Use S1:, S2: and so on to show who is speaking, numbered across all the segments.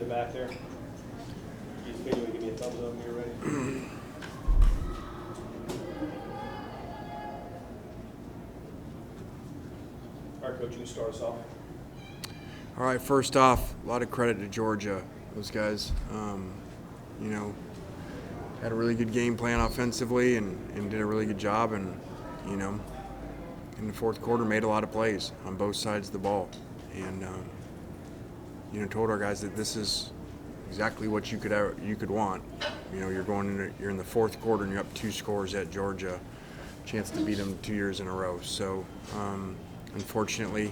S1: the back there. Just video, give me a thumbs up when you're ready. All right, Coach, you can start us off.
S2: All right, first off, a lot of credit to Georgia. Those guys, had a really good game plan offensively and did a really good job. And, in the fourth quarter, made a lot of plays on both sides of the ball. And, told our guys that this is exactly what you could want. You're in the fourth quarter and you're up 2 scores at Georgia. Chance to beat them 2 years in a row. So, unfortunately,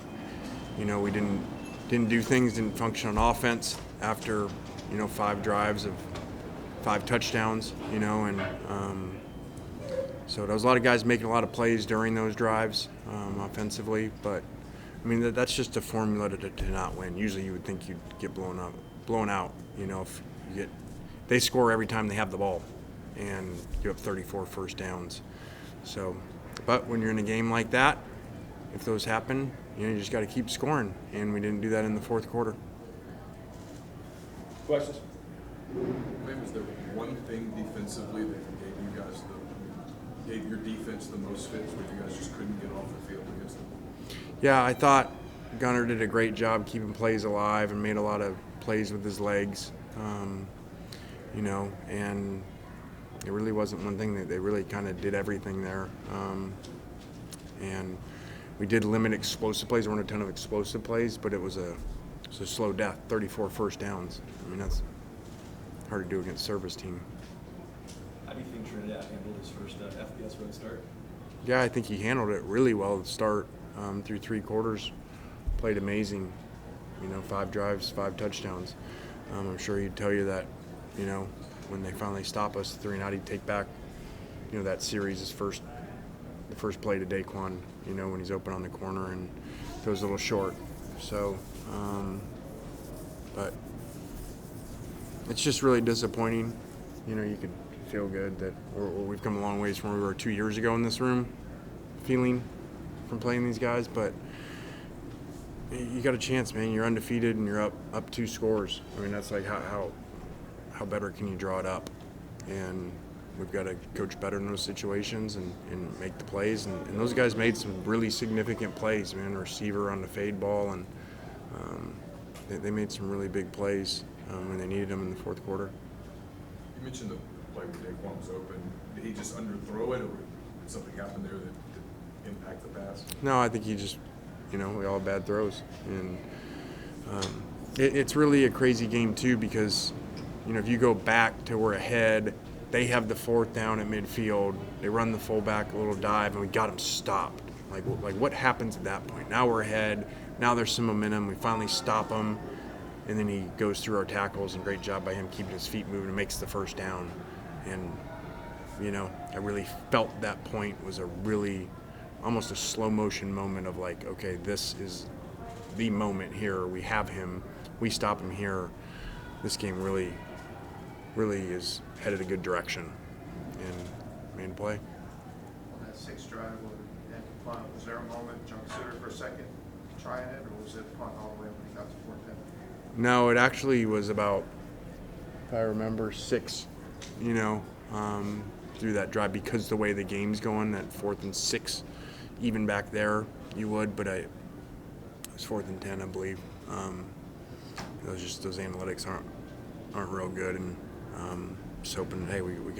S2: we didn't do things, didn't function on offense after, 5 drives of 5 touchdowns, so there was a lot of guys making a lot of plays during those drives offensively, but that's just a formula to not win. Usually you would think you'd get blown out, if they score every time they have the ball and give up 34 first downs. So, but when you're in a game like that, if those happen, you just got to keep scoring, and we didn't do that in the fourth quarter.
S1: Questions?
S3: Was there one thing defensively that gave your defense the most fits where you guys just couldn't get off the field against them?
S2: Yeah, I thought Gunner did a great job keeping plays alive and made a lot of plays with his legs, and it really wasn't one thing. That they really kind of did everything there, and we did limit explosive plays. There weren't a ton of explosive plays, but it was a slow death, 34 first downs. That's hard to do against a service team.
S1: How do you think Trinidad handled his first FBS road start?
S2: Yeah, I think he handled it really well to start. Through 3 quarters, played amazing. 5 drives, 5 touchdowns. I'm sure he'd tell you that, when they finally stop us 3-0, he'd take back, that series, the first play to Daquan, when he's open on the corner and throws a little short. So, but it's just really disappointing. You could feel good that we've come a long ways from where we were 2 years ago in this room, feeling from playing these guys. But you got a chance, man. You're undefeated and you're up 2 scores. That's like how better can you draw it up? And we've got to coach better in those situations and make the plays. And those guys made some really significant plays, man. Receiver on the fade ball, and they made some really big plays when they needed them in the fourth quarter.
S3: You mentioned the play where Daquan was open. Did he just underthrow it, or did something happen there that impact the pass?
S2: No, I think he just, we all have bad throws. And it's really a crazy game, too, because, if you go back to we're ahead, they have the 4th down at midfield, they run the fullback, a little dive, and we got him stopped. Like what happens at that point? Now we're ahead, now there's some momentum, we finally stop him, and then he goes through our tackles, and great job by him keeping his feet moving and makes the 1st down. And, I really felt that point was almost a slow motion moment of like, okay, this is the moment here. We have him, we stop him here. This game really is headed a good direction, and made a play.
S4: On that 6th drive, at the punt, was there a moment John considered for a second trying it, or was it punt all the way when he got to 4th down?
S2: No, it actually was about, if I remember, 6, through that drive, because the way the game's going, that 4th and 6, even back there, you would, but it was 4th and 10, I believe. Those analytics aren't real good, and just hoping, hey, we could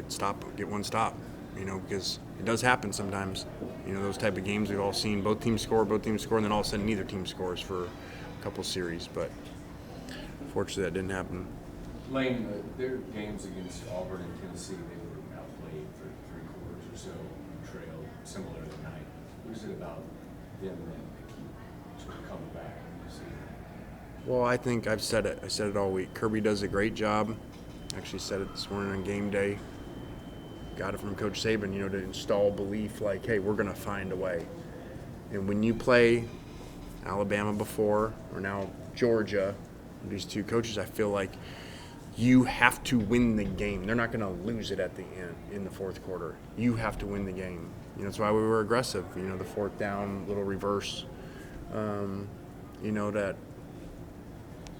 S2: get one stop, because it does happen sometimes. Those type of games we've all seen, both teams score, and then all of a sudden neither team scores for a couple series, but fortunately that didn't happen.
S5: Lane, their games against Auburn and Tennessee, they were outplayed for 3 quarters or so, trailed similar tonight. What is it about them that keep sort of coming back?
S2: Well, I think I said it all week. Kirby does a great job. Actually said it this morning on game day. Got it from Coach Saban, to install belief like, hey, we're going to find a way. And when you play Alabama before, or now Georgia, these 2 coaches, I feel like you have to win the game. They're not going to lose it at the end in the fourth quarter. You have to win the game. That's why we were aggressive. The 4th down, little reverse.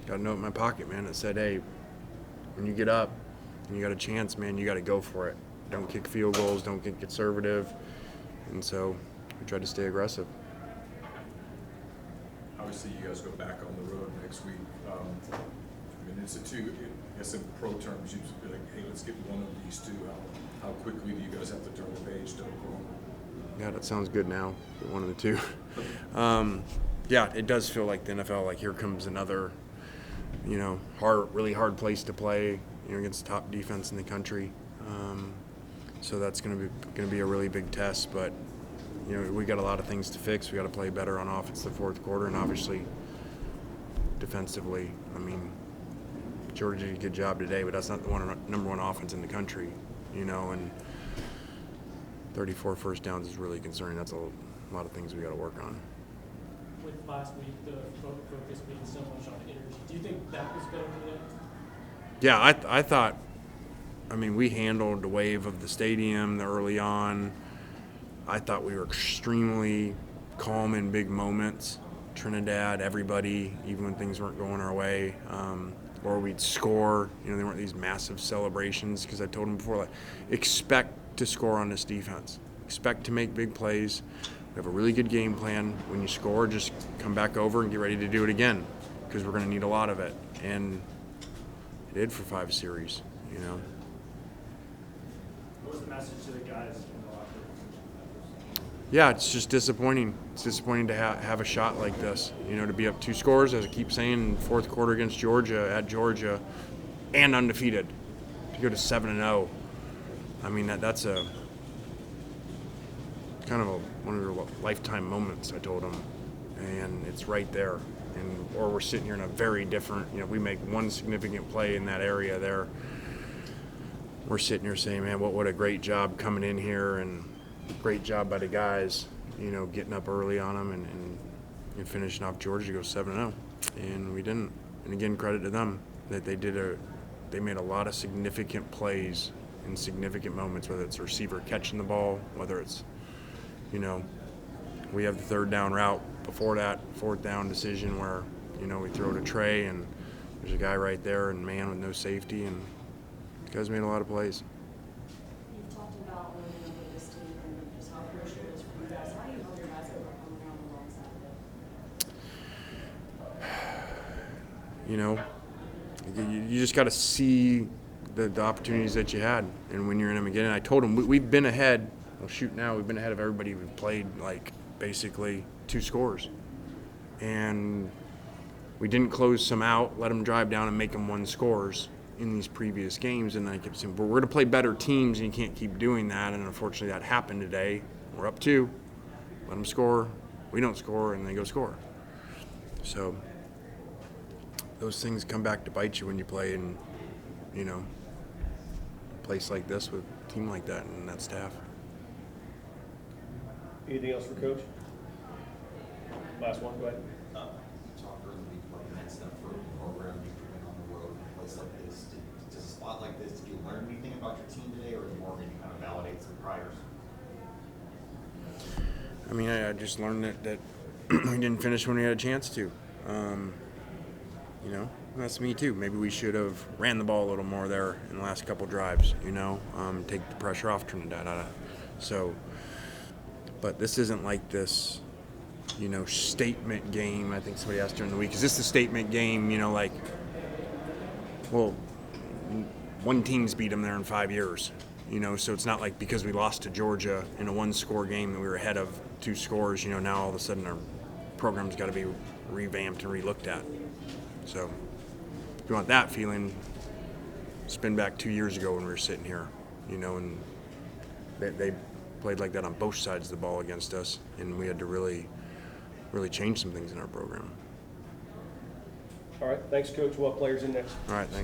S2: That got a note in my pocket, man, that said, hey, when you get up and you got a chance, man, you got to go for it. Don't kick field goals, don't get conservative. And so we tried to stay aggressive.
S3: Obviously, you guys go back on the road next week. I mean, it's I guess in pro terms, you'd be like, hey, let's get one of these two. How quickly do you guys have to turn the page to Oklahoma?
S2: Yeah, that sounds good now. One of the two. Yeah, it does feel like the NFL. Like here comes another, really hard place to play. Against the top defense in the country. So that's going to be a really big test. But we got a lot of things to fix. We got to play better on offense the fourth quarter, and obviously defensively. I mean, Georgia did a good job today, but that's not the number one offense in the country. And 34 first downs is really concerning. That's a lot of things we got to work on.
S1: With last week, the focus being so much on energy, do you think that was better today?
S2: Yeah, I thought, we handled the wave of the stadium early on. I thought we were extremely calm in big moments. Trinidad, everybody, even when things weren't going our way, or we'd score. They weren't these massive celebrations because I told them before, expect to score on this defense. Expect to make big plays. We have a really good game plan. When you score, just come back over and get ready to do it again because we're going to need a lot of it. And it did for 5 series,
S1: What was the message to the guys in the locker room?
S2: Yeah, it's just disappointing. It's disappointing to have a shot like this, to be up 2 scores, as I keep saying, in the fourth quarter against Georgia, at Georgia, and undefeated. To go to 7-0, that's a kind of one of your lifetime moments, I told them, and it's right there. Or we're sitting here in a very different, we make one significant play in that area there. We're sitting here saying, man, what a great job coming in here, and great job by the guys, getting up early on them and finishing off Georgia to go 7-0. And we didn't. And again, credit to them that they made a lot of significant plays in significant moments, whether it's a receiver catching the ball, whether it's, we have the 3rd down route. Before that, 4th down decision where, we throw to Trey and there's a guy right there and man with no safety, and the guys made a lot of plays.
S6: You've talked about learning over this team and just how crucial it is for you guys. How do you help your guys overcome around the wrong side of it?
S2: You just got to see the opportunities that you had, and when you're in them again. And I told them we've been ahead. Well, shoot, now we've been ahead of everybody. We've played basically 2 scores, and we didn't close some out, let them drive down and make them 1 scores in these previous games. And I kept saying, but we're going to play better teams, and you can't keep doing that. And unfortunately, that happened today. We're up 2, let them score. We don't score, and they go score. So those things come back to bite you when you play in, a place like this with a team like that and that staff.
S1: Anything else for Coach? Last one, go ahead.
S7: Talk earlier about the next step for the program, you went on the road in a place like this. Does a spot like this, did you learn anything about your team today, or more maybe kind of validate some priors?
S2: I just learned that we didn't finish when we had a chance to. That's me too. Maybe we should have ran the ball a little more there in the last couple drives, take the pressure off Trinidad. But this isn't like this, statement game. I think somebody asked during the week, is this a statement game? One team's beat them there in 5 years, so it's not like because we lost to Georgia in a 1-score game that we were ahead of 2 scores, now all of a sudden our program's got to be revamped and relooked at. So if you want that feeling, spin back 2 years ago when we were sitting here, and they played like that on both sides of the ball against us, and we had to really change some things in our program.
S1: All right, thanks, Coach. We'll have players in next.
S2: All right, thanks.